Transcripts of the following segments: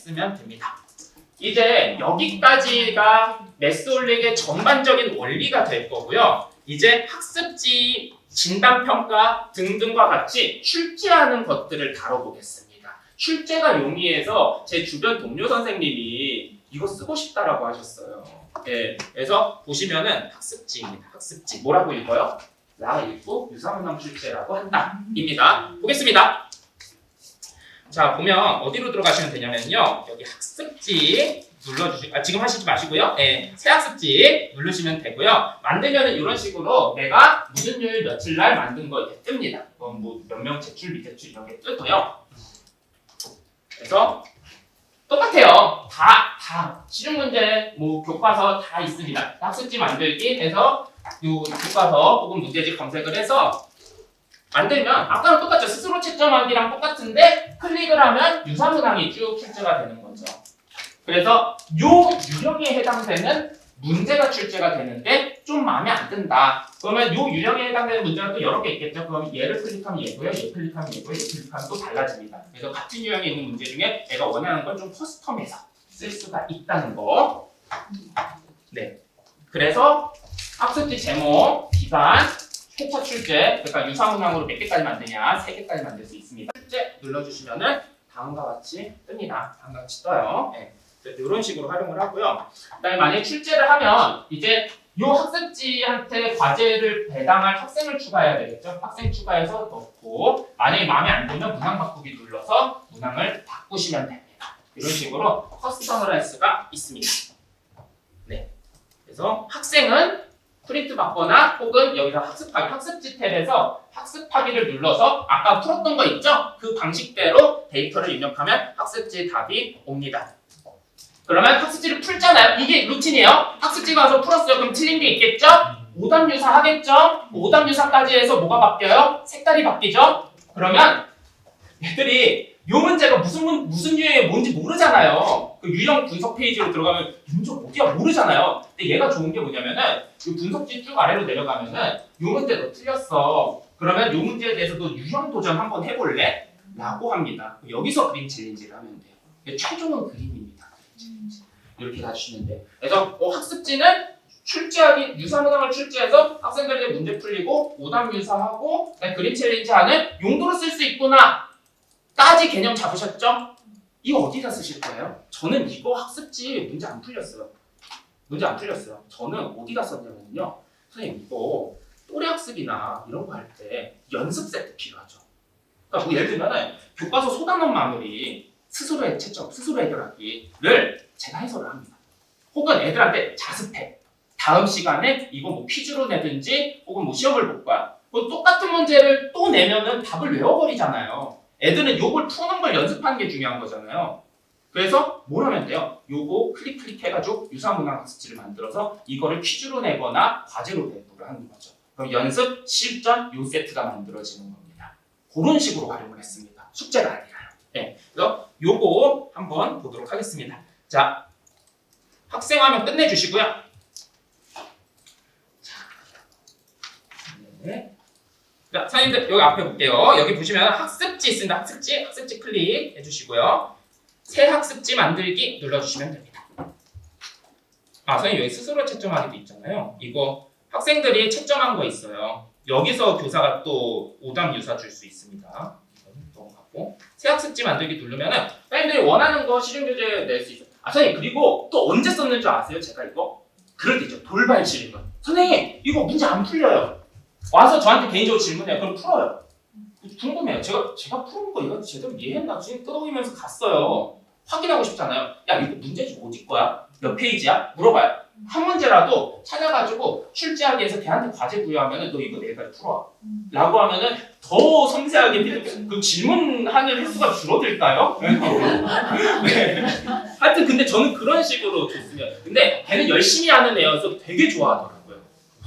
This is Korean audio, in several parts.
했으면 됩니다. 이제 여기까지가 매스올릭의 전반적인 원리가 될 거고요. 이제 학습지, 진단평가 등등과 같이 출제하는 것들을 다뤄보겠습니다. 출제가 용이해서 제 주변 동료 선생님이 이거 쓰고 싶다라고 하셨어요. 네, 그래서 보시면은 학습지입니다. 학습지. 뭐라고 읽어요? 라 읽고 유사문항 출제라고 한다. 입니다. 보겠습니다. 자, 보면 어디로 들어가시면 되냐면요. 여기 학습지 눌러주시고, 지금 하시지 마시고요. 네, 새 학습지 누르시면 되고요. 만들면은 이런 식으로 내가 무슨 요일 며칠 날 만든 거 이렇게 뜹니다. 뭐 몇 명 제출 미제출 이런 게 뜨고요. 그래서 똑같아요. 다 실용 문제, 뭐 교과서 다 있습니다. 학습지 만들기 해서 요 교과서 혹은 문제집 검색을 해서 만들면 아까랑 똑같죠. 스스로 채점하기랑 똑같은데 클릭을 하면 유사문항이 쭉 출제가 되는 거죠. 그래서 요 유형에 해당되는 문제가 출제가 되는데 좀 마음에 안 든다. 그러면 요 유형에 해당되는 문제가 또 여러 개 있겠죠. 그럼 얘를 클릭하면 얘고요, 얘 클릭하면 얘고요, 얘 클릭하면 또 달라집니다. 그래서 같은 유형에 있는 문제 중에 내가 원하는 걸 좀 커스텀해서 쓸 수가 있다는 거. 네. 그래서 학습지 제목, 기간, 회차 출제, 그러니까 유사문항으로 몇 개까지 만드냐, 3개까지 만들 수 있습니다. 출제 눌러주시면은 다음과 같이 뜹니다. 다음과 같이 떠요. 네. 이런 식으로 활용을 하고요. 그다음에 만약에 출제를 하면 이제 이 학습지한테 과제를 배당할 학생을 추가해야 되겠죠. 학생 추가해서 넣고 만약에 마음에 안 들면 문항 바꾸기 눌러서 문항을 바꾸시면 됩니다. 이런 식으로 커스텀을 할 수가 있습니다. 네. 그래서 학생은 프린트 받거나 혹은 여기서 학습하기, 학습지 탭에서 학습하기를 눌러서 아까 풀었던 거 있죠? 그 방식대로 데이터를 입력하면 학습지 답이 옵니다. 그러면 학습지를 풀잖아요. 이게 루틴이에요. 학습지 가서 풀었어요. 그럼 틀린 게 있겠죠? 오답유사 하겠죠? 오답유사까지 해서 뭐가 바뀌어요? 색깔이 바뀌죠? 그러면 얘들이 요 문제가 무슨 유형이 뭔지 모르잖아요. 그 유형 분석 페이지로 들어가면 문제 어디야 모르잖아요. 근데 얘가 좋은 게 뭐냐면은 이 분석지 쭉 아래로 내려가면은 요 문제 너 틀렸어. 그러면 요 문제에 대해서도 유형 도전 한번 해볼래? 라고 합니다. 여기서 그림 챌린지를 하면 돼요. 최종은 그림입니다. 이렇게 가주시면 돼요. 그래서 학습지는 출제하기, 유사문항을 출제해서 학생들에게 문제 풀리고 오답 유사하고 그림 챌린지 하는 용도로 쓸 수 있구나 까지 개념 잡으셨죠? 이거 어디다 쓰실 거예요? 저는 이거 학습지 문제 안 풀렸어요. 저는 어디다 썼냐면요. 선생님 이거 또래학습이나 이런 거 할 때 연습 세트 필요하죠. 그러니까 뭐 예를 들면은 교과서 소단원 마무리 스스로의 채점, 스스로 해결하기를 제가 해설을 합니다. 혹은 애들한테 자습해. 다음 시간에 이거 뭐 퀴즈로 내든지 혹은 뭐 시험을 볼 거야. 똑같은 문제를 또 내면은 답을 외워버리잖아요. 애들은 요걸 푸는 걸 연습하는 게 중요한 거잖아요. 그래서 뭘 하면 돼요? 요거 클릭 해가지고 유사문항 학습지를 만들어서 이거를 퀴즈로 내거나 과제로 배부를 하는 거죠. 그럼 연습, 실전 요 세트가 만들어지는 겁니다. 그런 식으로 활용을 했습니다. 숙제가 아니라요. 네. 그래서 요거 한번 보도록 하겠습니다. 자, 학생 화면 끝내주시고요. 네. 자, 선생님들 여기 앞에 볼게요. 여기 보시면 학습지 있습니다. 학습지 클릭 해주시고요. 새 학습지 만들기 눌러주시면 됩니다. 선생님 여기 스스로 채점하기도 있잖아요. 이거 학생들이 채점한 거 있어요. 여기서 교사가 또 오답 유사 줄 수 있습니다. 넘어가고 새 학습지 만들기 누르면은 선생님들이 원하는 거 실용 교재 낼 수 있어요. 선생님 그리고 또 언제 썼는 줄 아세요? 제가 이거? 그럴 때 있죠. 돌발 질문. 선생님 이거 문제 안 풀려요. 와서 저한테 개인적으로 질문해요. 그럼 풀어요. 궁금해요. 제가 푸는 거 이거 제대로 이해했나? 지금 끄덕이면서 갔어요. 확인하고 싶잖아요. 야 이거 문제집 어디 거야? 몇 페이지야? 물어봐요. 한 문제라도 찾아가지고 출제하기 위해서 걔한테 과제 부여하면은 너 이거 내일까지 풀어. 라고 하면은 더 섬세하게 그 질문하는 횟수가 줄어들까요? 네. 하여튼 근데 저는 그런 식으로 줬으면 근데 걔는 열심히 하는 애여서 되게 좋아하더라고요.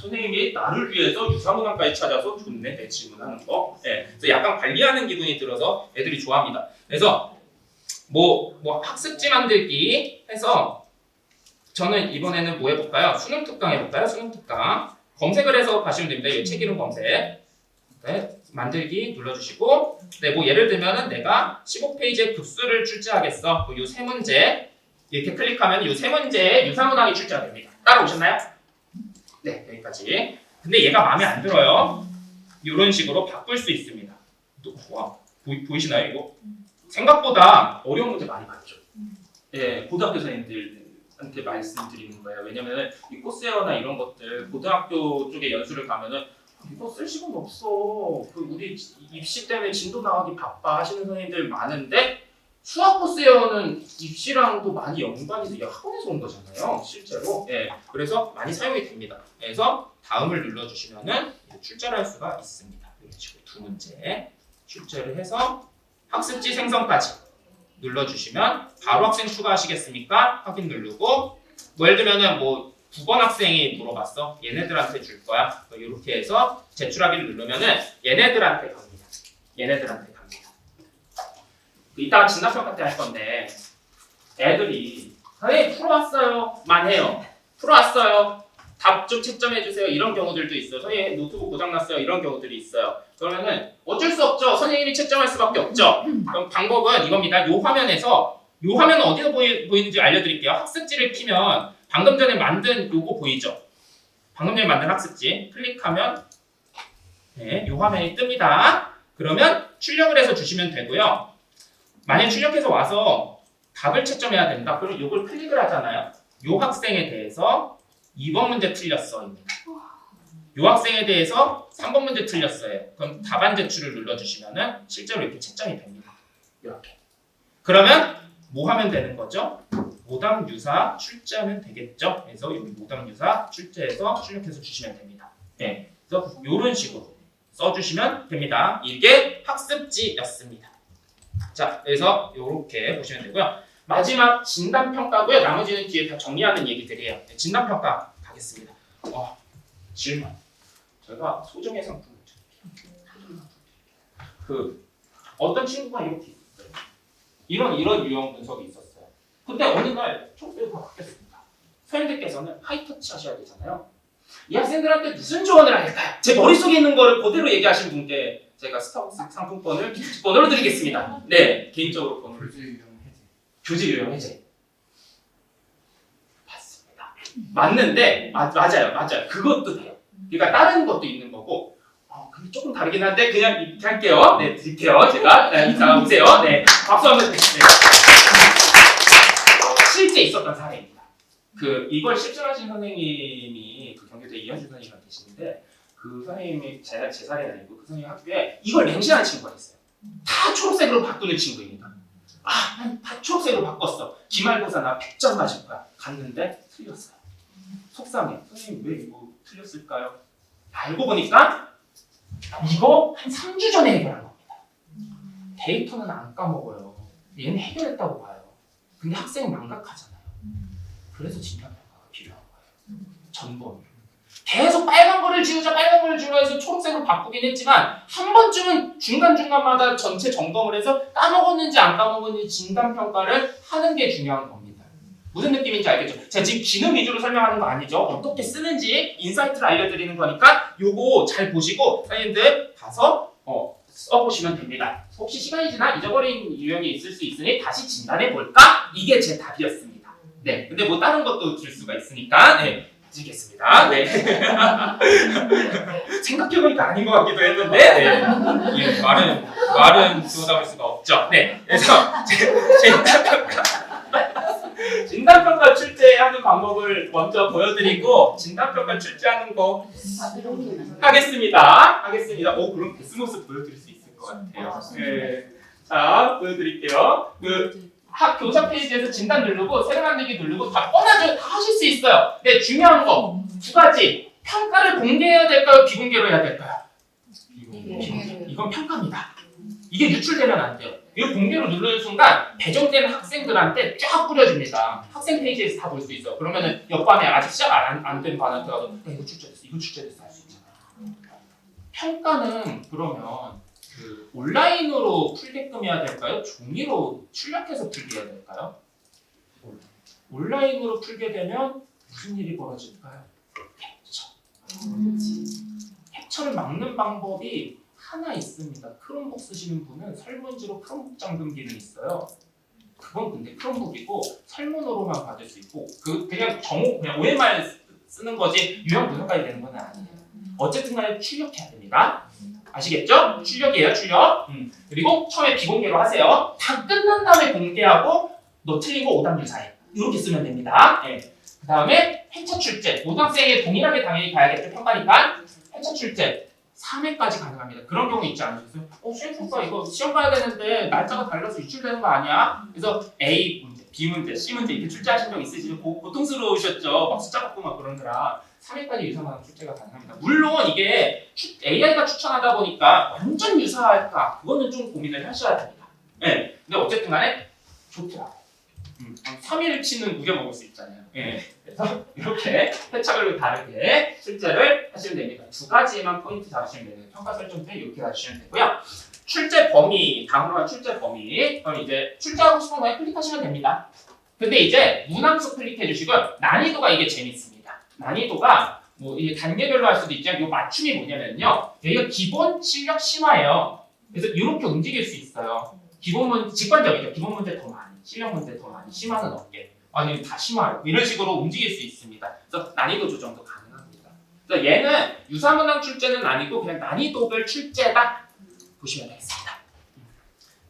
선생님이 나를 위해서 유사문항까지 찾아서 좋네 내 질문하는 거. 네. 그래서 약간 관리하는 기분이 들어서 애들이 좋아합니다. 그래서 뭐 학습지 만들기 해서 저는 이번에는 뭐 해볼까요? 수능 특강 해볼까요? 수능 특강 검색을 해서 가시면 됩니다. 이 책 이름 검색. 네. 만들기 눌러주시고 네, 뭐 예를 들면은 내가 15페이지의 급수를 출제하겠어. 이 세 문제 이렇게 클릭하면 이 세 문제의 유사문항이 출제가 됩니다. 따라오셨나요? 네, 여기까지. 근데 얘가 마음에 안 들어요. 이런 식으로 바꿀 수 있습니다. 와, 보이시나요 이거? 생각보다 어려운 문제 많이 봤죠. 예, 고등학교 선생님들한테 말씀드리는 거예요. 왜냐면은 이 코스웨어나 이런 것들 고등학교 쪽에 연수를 가면은 이거 쓸 시간 없어. 그 우리 입시 때문에 진도 나가기 바빠 하시는 선생님들 많은데 수학 코스웨어는 입시랑도 많이 연관이 돼요. 학원에서 온 거잖아요, 실제로. 예, 그래서 많이 사용이 됩니다. 그래서 다음을 눌러주시면은 출제를 할 수가 있습니다. 이런 식으로 두 문제 출제를 해서 학습지 생성까지 눌러주시면 바로 학생 추가하시겠습니까? 확인 누르고 뭐 예를 들면은 뭐 9번 학생이 물어봤어. 얘네들한테 줄 거야. 이렇게 해서 제출하기를 누르면은 얘네들한테 갑니다. 얘네들한테 갑니다. 이따가 진단평가 때 할 건데 애들이 선생님 풀어왔어요. 만 해요. 풀어왔어요. 답 좀 채점해 주세요. 이런 경우들도 있어요. 선생님 노트북 고장났어요. 이런 경우들이 있어요. 그러면은 어쩔 수 없죠. 선생님이 채점할 수밖에 없죠. 그럼 방법은 이겁니다. 요 화면에서 요 화면은 어디서 보이는지 알려드릴게요. 학습지를 키면 방금 전에 만든 요거 보이죠? 방금 전에 만든 학습지 클릭하면 네, 요 화면이 뜹니다. 그러면 출력을 해서 주시면 되고요. 만약 출력해서 와서 답을 채점해야 된다. 그럼 요걸 클릭을 하잖아요. 요 학생에 대해서 2번 문제 틀렸어입니다. 요 학생에 대해서 3번 문제 틀렸어요. 그럼 답안 제출을 눌러주시면은 실제로 이렇게 채점이 됩니다. 이렇게. 그러면 뭐 하면 되는 거죠? 모담 유사 출제하면 되겠죠? 그래서 여기 모담 유사 출제해서 출력해서 주시면 됩니다. 네. 그래서 이런 식으로 써주시면 됩니다. 이게 학습지였습니다. 자, 그래서 이렇게 보시면 되고요. 마지막 진단평가고요. 나머지는 뒤에 다 정리하는 얘기들이에요. 네, 진단평가 가겠습니다. 질문. 제가 소정의 상품을 드릴게요. 그 어떤 친구가 이렇게 있어요. 이런 유형 분석이 있었어요. 근데 어느 날 총대가 바뀌었습니다. 선생님들께서는 하이터치 하셔야 되잖아요. 이 학생들한테 무슨 조언을 할까요? 제 머릿속에 있는 거를 그대로 얘기하신 분께 제가 스타벅스 상품권을 번호로 드리겠습니다. 네, 개인적으로 번호를 교재 유형 해제. 맞습니다. 맞는데 맞아요. 그것도 돼요. 그러니까 다른 것도 있는 거고. 근데 조금 다르긴 한데 그냥 이렇게 할게요. 네, 드릴게요. 제가 자 보세요. 네, 박수 한번 주세요. 실제 있었던 사례입니다. 이걸 실전하신 선생님이 경기대 이현주 선생님이 계시는데 그 선생님이 제 사례가 아니고 그 선생님 학교에 이걸 맹신하는 친구가 있어요. 다 초록색으로 바꾸는 친구입니다. 난 다 초록색으로 바꿨어. 기말고사 나 100점 맞을 거야. 갔는데 틀렸어요. 속상해. 선생님 왜 이거 틀렸을까요? 알고 보니까 이거 한 3주 전에 해결한 겁니다. 데이터는 안 까먹어요. 얘는 해결했다고 봐요. 근데 학생은 망각하잖아요. 그래서 진단평가가 필요한 거예요. 전범. 계속 빨간 거를 지우자 해서 초록색으로 바꾸긴 했지만 한 번쯤은 중간중간마다 전체 점검을 해서 까먹었는지 안 까먹었는지 진단평가를 하는 게 중요한 겁니다. 무슨 느낌인지 알겠죠? 제가 지금 기능 위주로 설명하는 거 아니죠? 어떻게 쓰는지 인사이트를 알려드리는 거니까 요거 잘 보시고 선생님들 가서 써보시면 됩니다. 혹시 시간이 지나 잊어버린 유형이 있을 수 있으니 다시 진단해볼까? 이게 제 답이었습니다. 네, 근데 뭐 다른 것도 줄 수가 있으니까 네. 드리겠습니다. 네. 생각해보니까 아닌 것 같기도 했는데, 네. 예, 말은 쏟아볼 수가 없죠. 네. 그래서 진단평가 출제하는 방법을 먼저 보여드리고 진단평가 출제하는 거 하겠습니다. 그럼 데스모스 보여드릴 수 있을 것 같아요. 네. 자, 보여드릴게요. 교사 페이지에서 진단 누르고 세례 만들기 누르고 다 뻔하죠. 다 하실 수 있어요. 근데 중요한 거 두 가지. 평가를 공개해야 될까요? 비공개로 해야 될까요? 이건 평가입니다. 이게 유출되면 안 돼요. 이거 공개로 누르는 순간 배정된 학생들한테 쫙 뿌려집니다. 학생 페이지에서 다 볼 수 있어. 그러면은 옆반에 아직 시작 안 된 반한테 가서 이거 출제됐어 할 수 있잖아요. 평가는 그러면 온라인으로 풀게끔 해야 될까요? 종이로 출력해서 풀게 해야 될까요? 온라인으로 풀게 되면 무슨 일이 벌어질까요? 캡처. 캡처를 막는 방법이 하나 있습니다. 크롬북 쓰시는 분은 설문지로 크롬북 잠금 기능이 있어요. 그건 근데 크롬북이고 설문으로만 받을 수 있고 그냥 OMR 쓰는 거지 유형 분석까지 되는 건 아니에요. 어쨌든 간에 출력해야 됩니다. 아시겠죠? 출력이에요, 출력. 그리고 처음에 비공개로 하세요. 다 끝난 다음에 공개하고 너 틀린 거 오답 유사해. 이렇게 쓰면 됩니다. 네. 그 다음에 회차 출제. 고등학생이 동일하게 당연히 가야겠죠, 평가니까. 회차 출제. 3회까지 가능합니다. 그런 경우 있지 않으셨어요? 수행평가 이거 시험 봐야 되는데 날짜가 달라서 유출되는 거 아니야? 그래서 A 문제, B 문제, C 문제 이렇게 출제하신 적 있으시죠? 고통스러우셨죠? 막 숫자 받고 막 그러느라 3회까지 유사한 출제가 가능합니다. 물론 이게 AI가 추천하다 보니까 완전 유사할까? 그거는 좀 고민을 하셔야 됩니다. 네. 근데 어쨌든 간에 좋더라고요. 3일치는 우겨 먹을 수 있잖아요. 예. 그래서 이렇게 회차별로 다르게 출제를 하시면 됩니다. 두 가지만 포인트 잡으시면 되는 평가 설정 때 이렇게 가주시면 되고요. 출제 범위, 다음으로 한 출제 범위. 그럼 이제 출제하고 싶은 거에 클릭하시면 됩니다. 근데 이제 문항수 클릭해 주시고 난이도가 이게 재밌습니다. 난이도가 뭐 이게 단계별로 할 수도 있지만 이 맞춤이 뭐냐면요. 여기가 기본 실력 심화예요. 그래서 이렇게 움직일 수 있어요. 기본 문제 직관적이죠. 기본 문제 더 많이, 실력 문제 더 많이, 심화는 없게. 아니 다 심화요. 이런 식으로 움직일 수 있습니다. 그래서 난이도 조정도 가능합니다. 그래서 얘는 유사문항 출제는 아니고 그냥 난이도별 출제다 보시면 되겠습니다.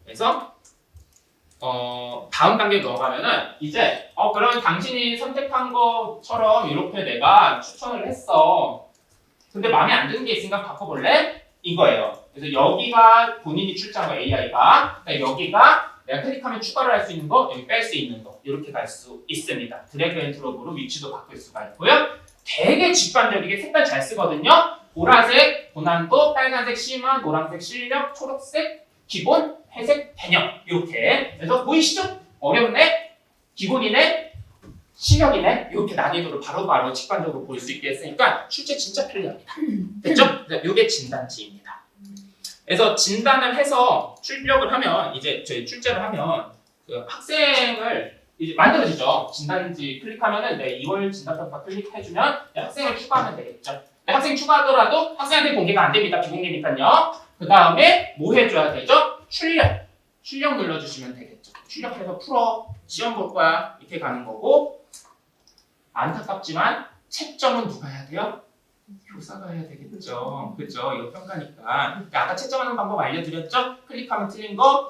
그래서 다음 단계 넘어가면은 이제 그러면 당신이 선택한 것처럼 이렇게 내가 추천을 했어. 근데 마음에 안 드는 게 있으니까 바꿔볼래? 이거예요. 그래서 여기가 본인이 출제한 거 AI가 여기가 내가 클릭하면 추가를 할 수 있는 거, 여기 뺄 수 있는 거 이렇게 갈 수 있습니다. 드래그 앤 드롭으로 위치도 바꿀 수가 있고요. 되게 직관적이게 색깔 잘 쓰거든요. 보라색, 고난도, 빨간색 심화, 노란색 실력, 초록색 기본, 회색 개념 이렇게. 그래서 보이시죠? 어렵네, 기본이네, 실력이네 이렇게 난이도를 바로바로 직관적으로 볼 수 있게 했으니까 출제 진짜 편리합니다. 됐죠? 이게 진단지입니다. 그래서 진단을 해서 출력을 하면 이제 저희 출제를 하면 그 학생을 이제 만들어지죠. 진단지 클릭하면은 2월 진단평가 클릭해주면 학생을 추가하면 되겠죠. 학생 추가하더라도 학생한테 공개가 안 됩니다. 비공개니까요. 그 다음에 뭐 해줘야 되죠? 출력 눌러주시면 되겠죠. 출력해서 풀어, 시험 볼 거야 이렇게 가는 거고, 안타깝지만 채점은 누가 해야 돼요? 교사가 해야 되겠죠. 그죠? 이거 평가니까. 아까 채점하는 방법 알려드렸죠? 클릭하면 틀린 거,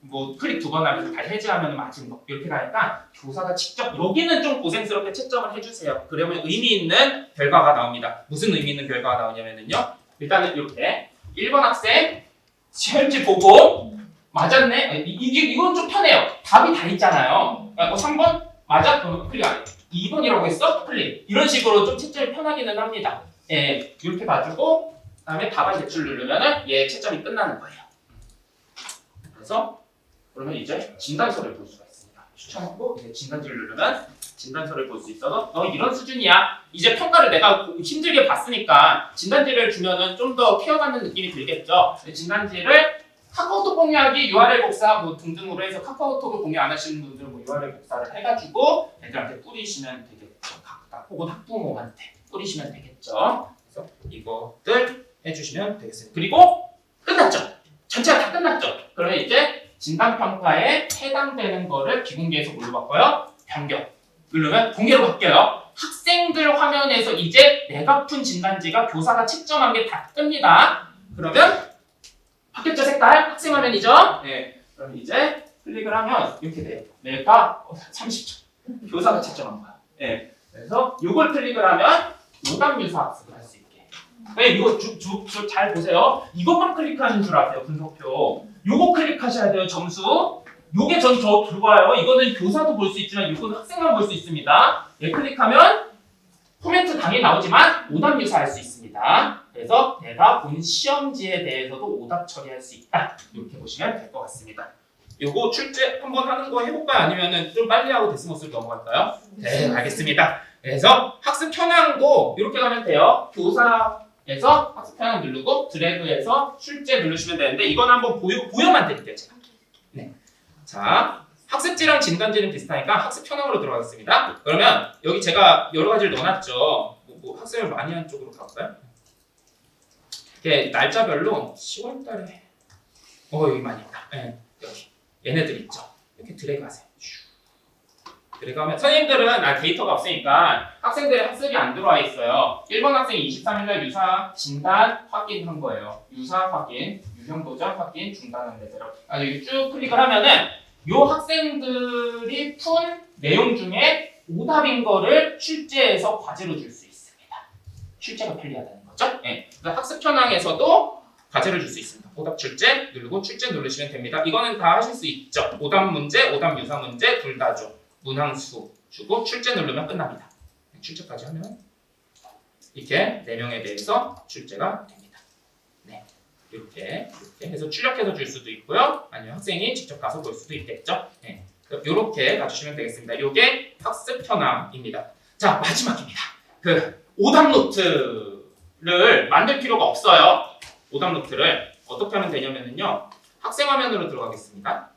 뭐 클릭 2번 하면서 다시 해제하면 맞은 거 이렇게 가니까 교사가 직접 여기는 좀 고생스럽게 채점을 해주세요. 그러면 의미 있는 결과가 나옵니다. 무슨 의미 있는 결과가 나오냐면요. 일단은 이렇게 1번 학생 시험지 보고 맞았네. 이건 좀 편해요. 답이 다 있잖아요. 3번 맞아? 그러면 클릭 안 해. 2번이라고 했어? 클릭. 이런 식으로 좀 채점이 편하기는 합니다. 예, 이렇게 가지고 그다음에 답안 제출 누르면은 채점이 끝나는 거예요. 그래서 그러면 이제 진단서를 볼 수가 있습니다. 추천하고 이제 진단지를 누르면 진단서를 볼 수 있어서 이런 수준이야. 이제 평가를 내가 힘들게 봤으니까 진단지를 주면은 좀 더 케어받는 느낌이 들겠죠. 진단지를 카카오톡 공유하기, URL 복사 뭐 등등으로 해서 카카오톡을 공유 안 하시는 분들은 뭐 URL 복사를 해가지고 애들한테 뿌리시면 되겠죠. 각각 혹은 학부모한테 뿌리시면 되겠죠. 그래서 이것들 해주시면 되겠습니다. 그리고 끝났죠. 전체가 다 끝났죠. 그러면 이제 진단평가에 해당되는 거를 비공개에서 뭘로 바꿔요? 변경. 누르면 공개로 바뀌어요. 학생들 화면에서 이제 내가 푼 진단지가 교사가 채점한 게 다 뜹니다. 그러면 바뀌었죠, 색깔? 학생 화면이죠? 네. 그럼 이제 클릭을 하면 이렇게 돼요. 내가 30초. 교사가 채점한 거야. 네. 그래서 이걸 클릭을 하면 오답 유사 학습을 할 수 있게. 네, 이거 잘 보세요. 이것만 클릭하는 줄 아세요, 분석표. 요거 클릭하셔야 돼요, 점수. 요게 전 더 들어와요. 이거는 교사도 볼 수 있지만 이건 학생만 볼 수 있습니다. 얘 클릭하면 코멘트 당연히 나오지만 오답 유사할 수 있습니다. 그래서 내가 본 시험지에 대해서도 오답 처리할 수 있다. 이렇게 보시면 될 것 같습니다. 요거 출제 한번 하는 거 해볼까요? 아니면은 좀 빨리 하고 데스모스로 넘어갈까요? 네, 알겠습니다. 그래서 학습 현황도 이렇게 가면 돼요. 교사에서 학습 현황 누르고 드래그해서 출제 누르시면 되는데 이건 한번 보여만 드릴게요, 제가. 네. 자, 학습지랑 진단지는 비슷하니까 학습 현황으로 들어가겠습니다. 그러면 여기 제가 여러 가지를 넣어놨죠. 뭐 학습을 많이 한 쪽으로 가볼까요? 이렇게 날짜별로 10월달에 여기 많이 있다. 예, 여기 얘네들 있죠. 이렇게 드래그하세요. 드래그하면 선생님들은 데이터가 없으니까 학생들의 학습이 안 들어와 있어요. 1번 학생이 23일날 유사 진단 확인한 거예요. 유사 확인, 유형 도전 확인, 중단한 대로. 여기 쭉 클릭을 하면은 요 학생들이 푼 내용 중에 오답인 거를 출제해서 과제로 줄 수 있습니다. 출제가 편리하다는 거죠. 네. 학습 현황에서도 과제를 줄 수 있습니다. 오답 출제 누르고 출제 누르시면 됩니다. 이거는 다 하실 수 있죠. 오답 문제, 오답 유사 문제 둘 다 줘. 문항수 주고 출제 누르면 끝납니다. 출제까지 하면 이렇게 4명에 대해서 출제가 됩니다. 네, 이렇게 해서 출력해서 줄 수도 있고요. 아니면 학생이 직접 가서 볼 수도 있겠죠. 네, 이렇게 가주시면 되겠습니다. 이게 학습 현황입니다. 자, 마지막입니다. 그 오답 노트를 만들 필요가 없어요. 오답 노트를 어떻게 하면 되냐면요. 학생 화면으로 들어가겠습니다.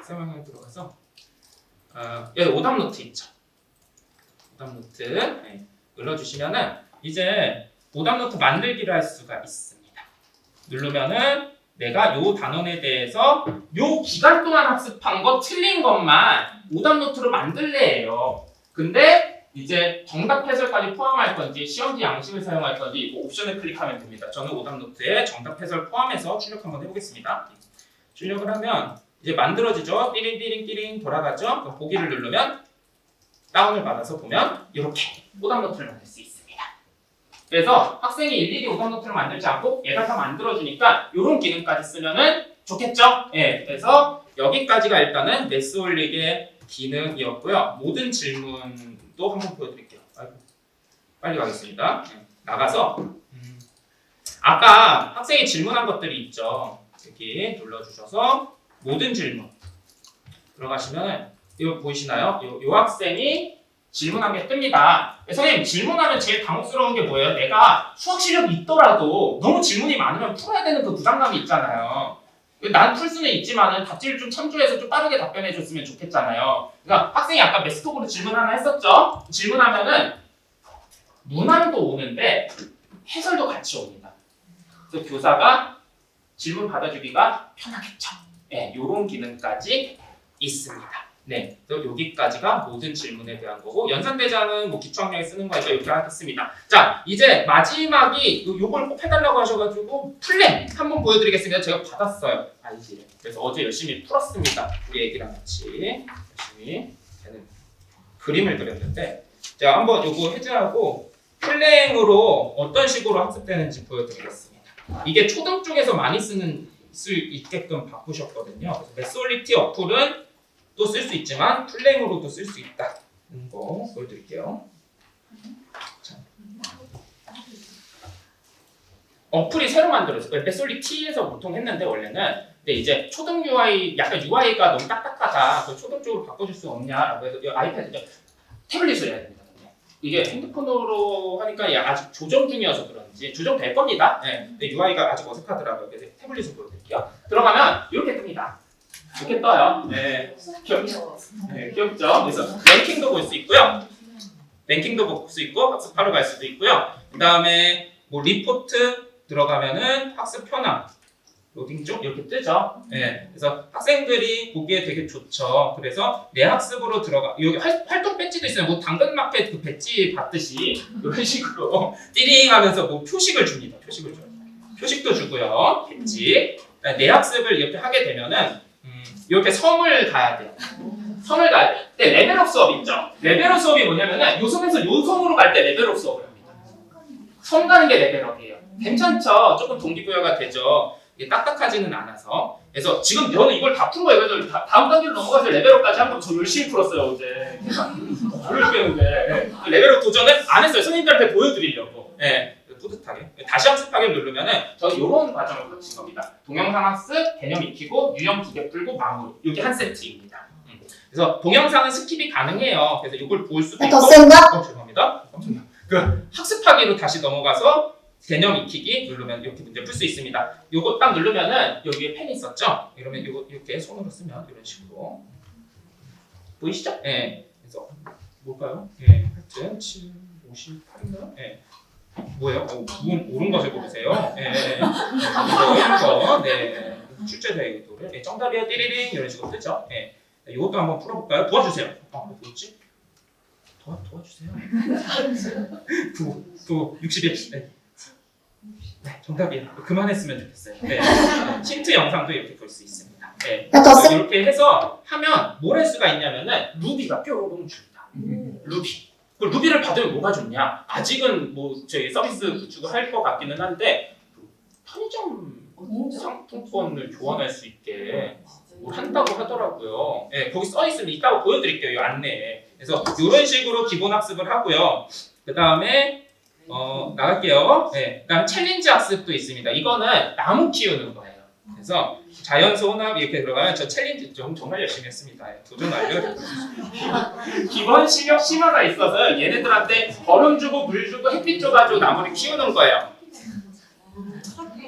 설명에 들어가서 여기 오답 노트 있죠. 오답 노트 눌러주시면은 이제 오답 노트 만들기를 할 수가 있습니다. 누르면은 내가 요 단원에 대해서 요 기간 동안 학습한 거 틀린 것만 오답 노트로 만들래요. 근데 이제 정답 해설까지 포함할 건지 시험지 양식을 사용할 건지 이거 옵션을 클릭하면 됩니다. 저는 오답 노트에 정답 해설 포함해서 출력 한번 해보겠습니다. 출력을 하면 이제 만들어지죠. 띠링띠링띠링 돌아가죠. 그럼 보기를 누르면 다운을 받아서 보면 이렇게 오답 노트를 만들 수 있습니다. 그래서 학생이 일일이 오답 노트를 만들지 않고 얘가 다 만들어주니까 이런 기능까지 쓰면은 좋겠죠. 예, 그래서 여기까지가 일단은 매스올릭의 기능이었고요. 모든 질문도 한번 보여드릴게요. 아이고, 빨리 가겠습니다. 나가서 아까 학생이 질문한 것들이 있죠. 여기 눌러주셔서 모든 질문 들어가시면 이거 보이시나요? 요 학생이 질문한 게 뜹니다. 선생님 질문하면 제일 당혹스러운 게 뭐예요? 내가 수학 실력이 있더라도 너무 질문이 많으면 풀어야 되는 그 부담감이 있잖아요. 난 풀 수는 있지만은 답지를 좀 참조해서 좀 빠르게 답변해 줬으면 좋겠잖아요. 그러니까 학생이 아까 메스톡으로 질문 하나 했었죠? 질문하면은 문항도 오는데 해설도 같이 옵니다. 그래서 교사가 질문 받아주기가 편하겠죠. 네, 이런 기능까지 있습니다. 네, 여기까지가 모든 질문에 대한 거고 연산대장은 뭐 기초학력에 쓰는 거니까 이렇게 하겠습니다. 자, 이제 마지막이 요걸 꼭 해달라고 하셔가지고 플랜 한번 보여드리겠습니다. 제가 받았어요. IG를. 그래서 어제 열심히 풀었습니다. 우리 애기랑 같이 열심히 저는 그림을 그렸는데 제가 한번 요거 해제하고 플랭으로 어떤 식으로 학습되는지 보여드리겠습니다. 이게 초등 쪽에서 많이 쓰는 수 있게끔 바꾸셨거든요. 그래서 매스올리티 어플은 또 쓸 수 있지만 플랭으로도 쓸 수 있다는 거 보여드릴게요. 자. 어플이 새로 만들어졌어요. 매스올리티에서 보통 했는데 원래는 근데 이제 초등 UI 약간 UI가 너무 딱딱하다. 그 초등 쪽으로 바꿔줄 수 없냐라고 해서 아이패드 태블릿을 해야 됩니다. 이게 핸드폰으로 하니까 아직 조정 중이어서 그런지 조정될 겁니다. 네. 근데 UI가 아직 어색하더라고요. 그래서 태블릿을 보여드릴게요. 들어가면 이렇게 뜹니다. 이렇게 떠요. 네. 귀엽죠? 네, 귀엽죠? 그래서 랭킹도 볼 수 있고요. 랭킹도 볼 수 있고 학습하러 갈 수도 있고요. 그 다음에 뭐 리포트 들어가면은 학습 현황 로딩 쪽 이렇게 뜨죠. 네. 그래서 학생들이 보기에 되게 좋죠. 그래서 내 학습으로 들어가 여기 활동 배지도 있어요. 뭐 당근마켓 그 배지 받듯이 이런 식으로 띠링하면서 뭐 표식을 줍니다. 표식을 줘요. 표식도 주고요. 배지. 내 학습을 이렇게 하게 되면은 이렇게 섬을 가야 돼요. 섬을 가야 돼. 근데 레벨업 수업 있죠. 레벨업 수업이 뭐냐면은 요 섬에서 요 섬으로 갈 때 레벨업 수업을 합니다. 섬 가는 게 레벨업이에요. 괜찮죠? 조금 동기부여가 되죠. 이게 딱딱하지는 않아서. 그래서 지금 저는 이걸 다 푼 거예요. 그래서 다음 단계로 넘어가서 레벨업까지 한 번 저 열심히 풀었어요 어제. 모르겠는데 레벨업 도전은 안 했어요. 선생님들한테 보여드리려고. 네. 뿌듯하게. 다시 학습하기를 누르면은 저는 이런 과정을 거친 겁니다. 동영상 학습, 개념 익히고, 유형 2개 풀고 마무리. 이게 한 세트입니다. 그래서 동영상은 스킵이 가능해요. 그래서 이걸 볼 수도 있고. 더 센가? 죄송합니다. 깜짝이야. 그 학습하기로 다시 넘어가서 개념 익히기 누르면 이렇게 문제 풀 수 있습니다. 요거 딱 누르면은 여기에 펜이 있었죠? 이러면 요거 이렇게 손으로 쓰면 이런 식으로 보이시죠? 예. 그래서 뭘까요? 예. 하여튼 7, 58인가요? 예. 뭐예요? 옳은 거 적어보세요. 예. 옳은 거. 네. 출제자 의도를. 예, 정답이요. 띠리링 이런 식으로 뜨죠. 예. 이것도 한번 풀어볼까요? 도와주세요. 뭐였지? 도와주세요. 61. 네. 네, 정답이에요. 그만했으면 좋겠어요. 네. 힌트 영상도 이렇게 볼 수 있습니다. 네. 이렇게 해서 하면 뭘 할 수가 있냐면은 루비가 뾰로롱 줍니다. 루비. 그 루비를 받으면 뭐가 좋냐? 아직은 뭐 저희 서비스 구축을 할 것 같기는 한데 편의점 상품권을 교환할 수 있게 뭘 한다고 하더라고요. 네, 거기 써 있으면 이따가 보여드릴게요. 이 안내에. 그래서 이런 식으로 기본 학습을 하고요. 그 다음에 나갈게요. 네, 그다음 챌린지 학습도 있습니다. 이거는 나무 키우는 거예요. 그래서 자연수 혼합 이렇게 들어가면 저 챌린지 정말 열심히 했습니다. 도전 완료. 기본 실력 심화가 있어서 얘네들한테 거름 주고 물 주고 햇빛 줘가지고 나무를 키우는 거예요.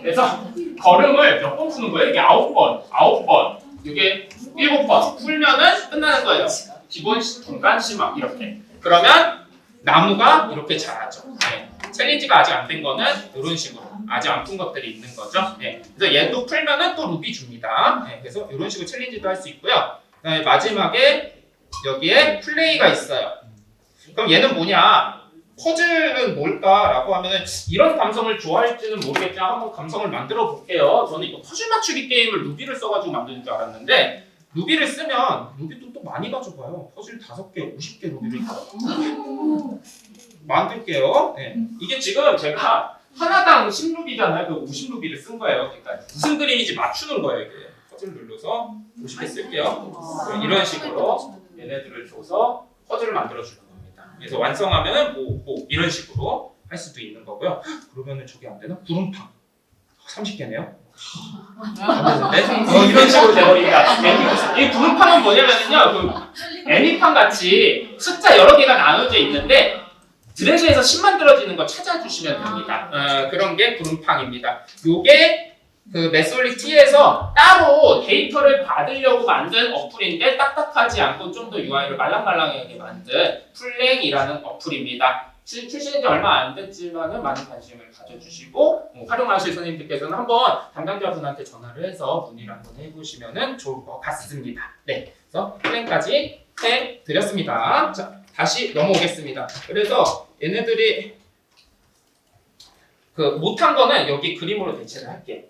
그래서 걸음을 몇 번 푸는 거예요? 이게 9번, 이게 7번 풀면은 끝나는 거예요. 기본 중간 심화 이렇게. 그러면 나무가 이렇게 자라죠. 네. 챌린지가 아직 안 된 거는 이런 식으로 아직 안 푼 것들이 있는 거죠. 네. 그래서 얘도 풀면은 또 루비 줍니다. 네. 그래서 이런 식으로 챌린지도 할 수 있고요. 그다음에 마지막에 여기에 플레이가 있어요. 그럼 얘는 뭐냐? 퍼즐은 뭘까라고 하면은 이런 감성을 좋아할지는 모르겠지만 한번 감성을 만들어 볼게요. 저는 이거 퍼즐 맞추기 게임을 루비를 써가지고 만드는 줄 알았는데 루비를 쓰면 루비도 또 많이 가져가요. 퍼즐 5개, 50개 루비를 만들게요. 네. 이게 지금 제가 하나당 10루비잖아요. 그 50루비를 쓴 거예요. 그러니까 무슨 그림인지 맞추는 거예요. 이게 퍼즐 눌러서 50개 쓸게요. 이런 식으로 얘네들을 줘서 퍼즐을 만들어 주는 겁니다. 그래서 완성하면은 뭐 이런 식으로 할 수도 있는 거고요. 그러면은 저게 안 되나? 구름팡 30개네요. 안 되는데? 이런 식으로 돼버립니다. 이 구름팡은 뭐냐면요, 그 애니팡 같이 숫자 여러 개가 나눠져 있는데 드래그해서 심 만들어지는 거 찾아주시면 됩니다. 그런 게 구름팡입니다. 요게 그 메솔릭 T에서 따로 데이터를 받으려고 만든 어플인데 딱딱하지 않고 좀 더 UI를 말랑말랑하게 만든 플랭이라는 어플입니다. 출시된 지 얼마 안 됐지만은 많은 관심을 가져주시고 활용하실 선생님들께서는 한번 담당자분한테 전화를 해서 문의를 한번 해보시면은 좋을 것 같습니다. 네, 그래서 플랭까지 해드렸습니다. 자, 다시 넘어오겠습니다. 그래서 얘네들이 그 못한 거는 여기 그림으로 대체를 할게요.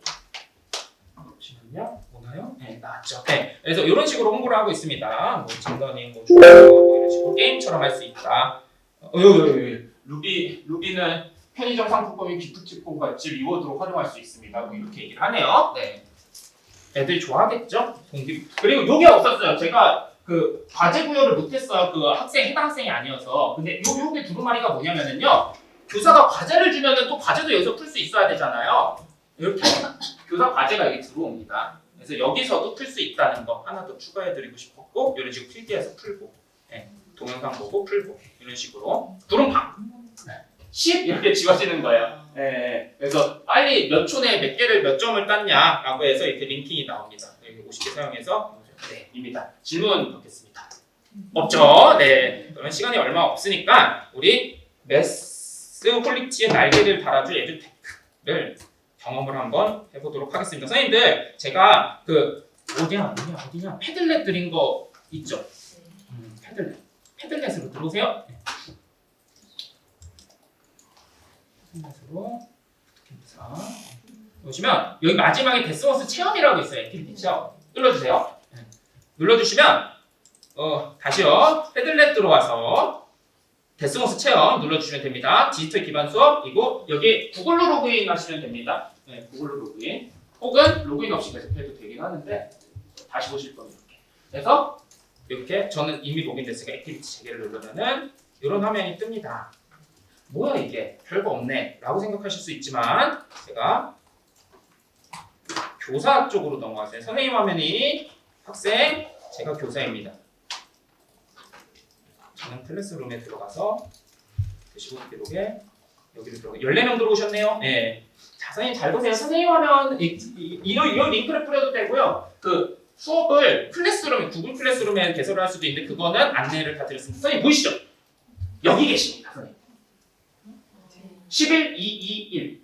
보시면요, 오나요? 네, 나왔죠. 네, 그래서 이런 식으로 홍보를 하고 있습니다. 뭐 진더닝, 뭐 이런 식으로 게임처럼 할 수 있다. 루비는 편의점 상품권이 기프티콘 같이 리워드로 활용할 수 있습니다. 뭐 이렇게 얘기를 하네요. 네, 애들이 좋아하겠죠? 그리고 요게 없었어요. 제가 그 과제 구현을 못했어요. 그 해당 학생이 아니어서. 근데 요게 두루마리가 뭐냐면은요, 교사가 과제를 주면은 또 과제도 여기서 풀 수 있어야 되잖아요. 이렇게 교사 과제가 여기 들어옵니다. 그래서 여기서도 풀 수 있다는 거 하나 더 추가해드리고 싶었고, 이런 식으로 필기해서 풀고, 네, 동영상 보고 풀고 이런 식으로 두루팡 10 이렇게 지워지는 거예요. 네, 그래서 빨리 몇 초 내에 몇 개를 몇 점을 땄냐라고 해서 이렇게 링킹이 나옵니다. 여기 50개 사용해서 네, 입니다. 질문 받겠습니다. 없죠? 네, 그러면 시간이 얼마 없으니까 우리 메스홀릭티의 날개를 달아줄 에듀테크를 경험을 한번 해보도록 하겠습니다. 선생님들, 제가 그 어디냐 패들렛 드린 거 있죠? 패들렛으로 들어오세요. 네. 패들렛으로 캠사 보시면 여기 마지막에 데스머스 체험이라고 있어요. 액티비티 체험 눌러주세요. 네. 눌러주시면 다시요. 패들렛 들어와서 데스머스 체험 눌러주시면 됩니다. 디지털 기반 수업이고 여기 구글로 로그인 하시면 됩니다. 네, 구글로 로그인 혹은 로그인 없이 계속해도 되긴 하는데 다시 보실 거예요. 그래서 이렇게 저는 이미 로그인 됐으니까 액티비티 재개를 누르면은 이런 화면이 뜹니다. 뭐야 이게 별거 없네 라고 생각하실 수 있지만 제가 교사 쪽으로 넘어가세요. 선생님 화면이 학생, 제가 교사입니다. 저는 클래스룸에 들어가서 드시고 기록에 여기를 들어가 14명 들어오셨네요. 네. 자, 선생님 잘 보세요. 선생님 화면 이 링크를 뿌려도 되고요. 그 수업을 클래스룸, 구글 클래스룸에 개설을 할 수도 있는데 그거는 안내를 다 드렸습니다. 선생님 보이시죠? 여기 계십니다. 선생님. 11, 2, 2, 1.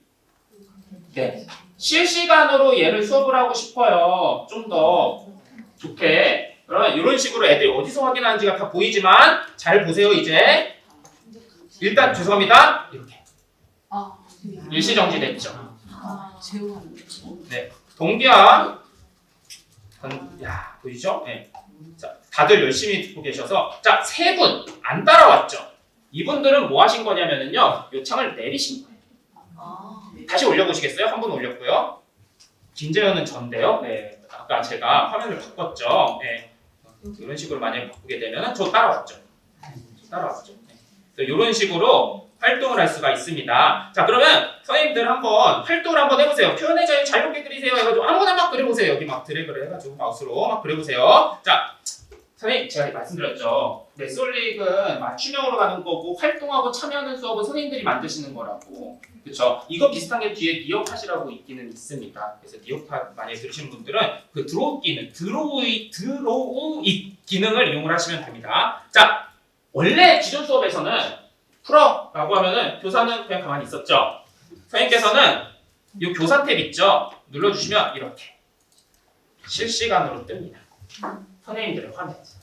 네. 실시간으로 얘를 수업을 하고 싶어요. 좀 더 좋게. 그러면 이런 식으로 애들이 어디서 확인하는지가 다 보이지만 잘 보세요. 이제 일단 죄송합니다. 이렇게 일시정지 됐죠. 네. 동기화. 야 보이죠? 네. 자, 다들 열심히 듣고 계셔서 자, 세 분 안 따라왔죠? 이분들은 뭐 하신 거냐면요. 요 창을 내리신 거예요. 다시 올려보시겠어요? 한 번 올렸고요. 김재현은 전데요. 네. 아까 제가 화면을 바꿨죠. 네. 이런 식으로 만약에 바꾸게 되면 저 따라왔죠. 따라왔죠. 네. 이런 식으로 활동을 할 수가 있습니다. 자, 그러면 선생님들 한번 활동을 한번 해보세요. 표현의 자유 자유롭게 그리세요. 해가지고 아무거나 막 그려보세요. 여기 막 드래그를 해가지고 마우스로 막 그려보세요. 자, 선생님 제가 말씀드렸죠. 넷솔릭은 맞춤형으로 가는 거고 활동하고 참여하는 수업은 선생님들이 만드시는 거라고. 그렇죠? 이거 비슷한 게 뒤에 니어팟이라고 있기는 있습니다. 그래서 니어팟 많이 들으시는 분들은 그 드로우 기능, 드로우 이 기능을 이용을 하시면 됩니다. 자, 원래 기존 수업에서는 풀어라고 하면은 교사는 그냥 가만히 있었죠. 선생님께서는 이 교사 탭 있죠? 눌러주시면 이렇게 실시간으로 뜹니다. 선생님들의 화면에서.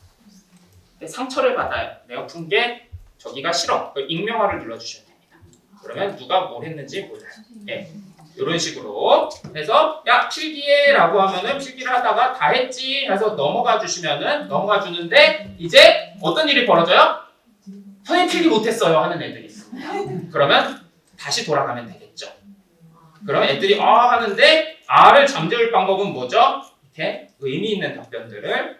상처를 받아요. 내가 푼 게 저기가 싫어. 익명화를 눌러주시면 됩니다. 그러면 누가 뭘 했는지 몰라요. 네. 이런 식으로 해서 야 필기해 라고 하면은 필기를 하다가 다 했지 해서 넘어가 주시면은 넘어가 주는데 이제 어떤 일이 벌어져요? 선생님 필기 못했어요 하는 애들이 있습니다. 그러면 다시 돌아가면 되겠죠. 그러면 애들이 하는데 R을 잠재울 방법은 뭐죠? 이렇게 의미 있는 답변들을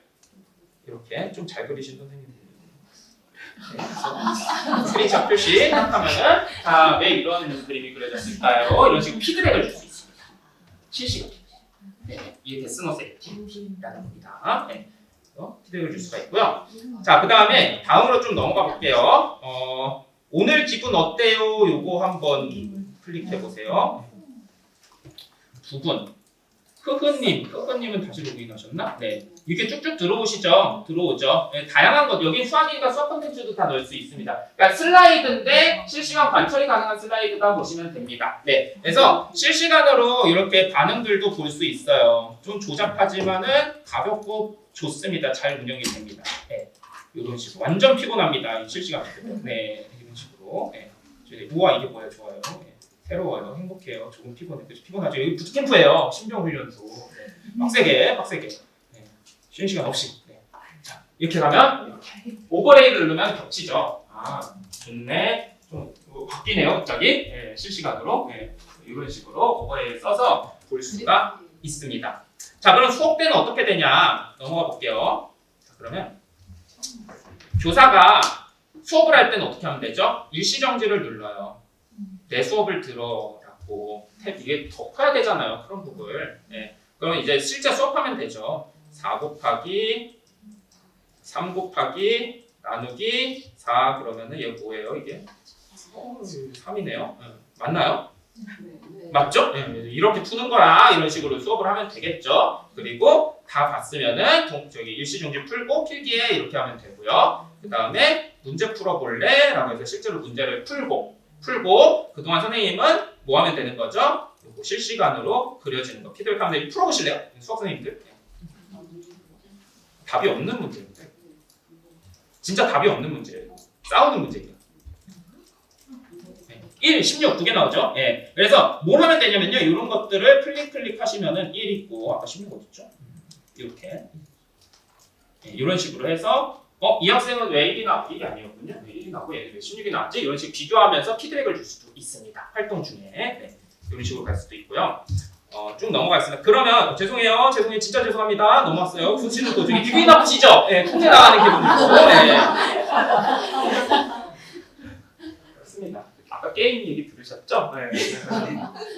이렇게 좀 잘 그리신 선생님들. 네, 스크린샷 표시 딱 하면은 왜 이런 그림이 그려졌을까요? 이런 식으로 피드백을 줄 수 있습니다. 실시간. 네, 이게 데스노세이티라는 겁니다. 네, 피드백을 줄 수가 있고요. 자, 그 다음에 다음으로 좀 넘어가 볼게요. 오늘 기분 어때요? 요거 한번 클릭해 보세요. 두 분. 흐흐님은 다시 로그인하셨나? 네. 이렇게 쭉쭉 들어오죠. 네, 다양한 것, 여기 수학이니까 수학 콘텐츠도 다 넣을 수 있습니다. 그러니까 슬라이드인데 실시간 관찰이 가능한 슬라이드다 보시면 됩니다. 네. 그래서 실시간으로 이렇게 반응들도 볼 수 있어요. 좀 조잡하지만은 가볍고 좋습니다. 잘 운영이 됩니다. 네. 이런 식으로. 완전 피곤합니다. 실시간. 네. 이런 식으로. 네. 우와, 이게 뭐야? 좋아요. 네. 새로워요. 행복해요. 조금 피곤해. 그렇죠? 피곤하죠. 여기 부트캠프예요. 신병훈련소. 네. 빡세게. 네. 쉬는 시간 없이. 네. 자, 이렇게 가면 이렇게. 오버레이를 누르면 겹치죠. 좋네. 좀 바뀌네요. 갑자기. 네, 실시간으로. 네. 이런 식으로 오버레이를 써서 볼 수가 있습니다. 자, 그럼 수업 때는 어떻게 되냐? 넘어가 볼게요. 자, 그러면 교사가 수업을 할 때는 어떻게 하면 되죠? 일시정지를 눌러요. 내 수업을 들어라고 탭 이게 더 커야 되잖아요. 크롬북을. 네. 그러면 이제 실제 수업하면 되죠. 4 곱하기 3 곱하기 나누기 4 그러면은 얘 뭐예요 이게? 3이네요. 맞나요? 맞죠? 네. 이렇게 푸는 거라 이런 식으로 수업을 하면 되겠죠. 그리고 다 봤으면은 저기 일시정지 풀고 필기해 이렇게 하면 되고요. 그 다음에 문제 풀어볼래? 라고 해서 실제로 문제를 풀고 그동안 선생님은 뭐 하면 되는 거죠? 요거 실시간으로 그려지는 거 피드백하면 되고 풀어보실래요? 수학 선생님들. 답이 없는 문제입니다. 진짜 답이 없는 문제예요. 싸우는 문제예요. 1, 16 두 개 나오죠? 예. 그래서 뭘 하면 되냐면요. 이런 것들을 클릭하시면은 1 있고 아까 16 어딨죠? 이렇게 이런 식으로 해서 이 학생은 왜 1이 아니었군요. 왜 1이 나고 얘는 왜 16이 나왔지? 이런 식으로 비교하면서 피드백을 줄 수도 있습니다. 활동 중에. 네. 이런 식으로 갈 수도 있고요. 쭉 넘어가겠습니다. 그러면 죄송해요. 진짜 죄송합니다. 넘어왔어요. 붙이는 도중에 기분이 나쁘시죠? 네, 통제 나가는 기분이고. 네. 그렇습니다. 아까 게임 얘기 들으셨죠? 네.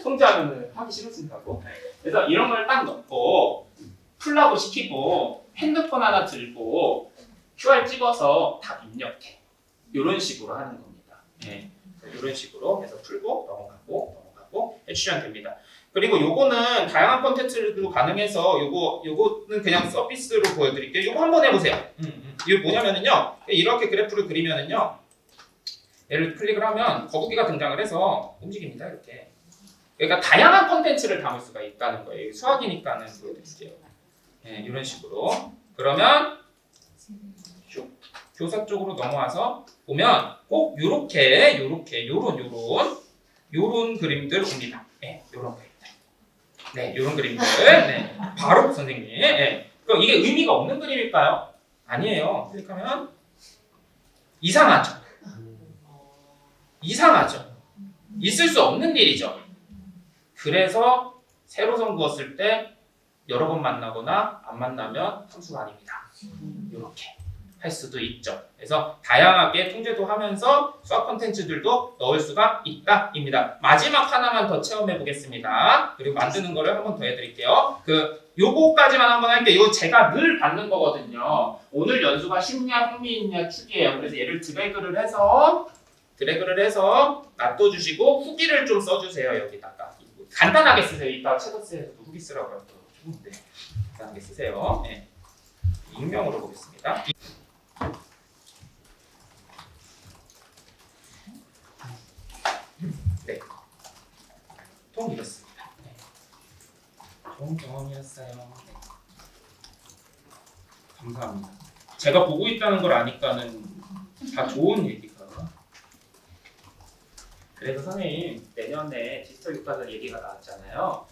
통제하면 하기 싫으신다고. 네. 그래서 이런 걸 딱 넣고 풀라고 시키고 핸드폰 하나 들고 QR 찍어서 답 입력해. 이런 식으로 하는 겁니다. 네. 이런 식으로 해서 풀고 넘어가고 해주시면 됩니다. 그리고 요거는 다양한 콘텐츠도 가능해서 요거는 그냥 서비스로 보여드릴게요. 요거 한번 해보세요. 이거 뭐냐면은요. 이렇게 그래프를 그리면은요. 얘를 클릭을 하면 거북이가 등장을 해서 움직입니다. 이렇게. 그러니까 다양한 콘텐츠를 담을 수가 있다는 거예요. 수학이니까는 보여드릴게요. 네, 이런 식으로. 그러면 슉, 교사 쪽으로 넘어와서 보면 꼭 요런 그림들 옵니다. 네, 요런 그림들. 네, 요런 그림들. 네, 바로 선생님. 네. 그럼 이게 의미가 없는 그림일까요? 아니에요. 클릭하면 이상하죠. 있을 수 없는 일이죠. 그래서 세로선 그었을 때 여러 번 만나거나 안 만나면 함수가 아닙니다. 이렇게 할 수도 있죠. 그래서 다양하게 통제도 하면서 수학 콘텐츠들도 넣을 수가 있다입니다. 마지막 하나만 더 체험해 보겠습니다. 그리고 만드는 거를 한 번 더 해드릴게요. 요거까지만 한번 할게요. 이거 제가 늘 받는 거거든요. 오늘 연수가 쉽냐 흥미있냐 축이에요. 그래서 얘를 드래그를 해서 놔둬주시고 후기를 좀 써주세요. 여기다가 간단하게 쓰세요. 이따 채도스에서도 후기 쓰라고 하면 좋은데 간단하게 쓰세요. 네. 익명으로 보겠습니다. 네, 통 이렇습니다. 네. 좋은 경험이었어요. 네. 감사합니다. 제가 보고 있다는 걸 아니까는 다 좋은 얘기가. 그래서 선생님 내년에 디지털 교과서 얘기가 나왔잖아요.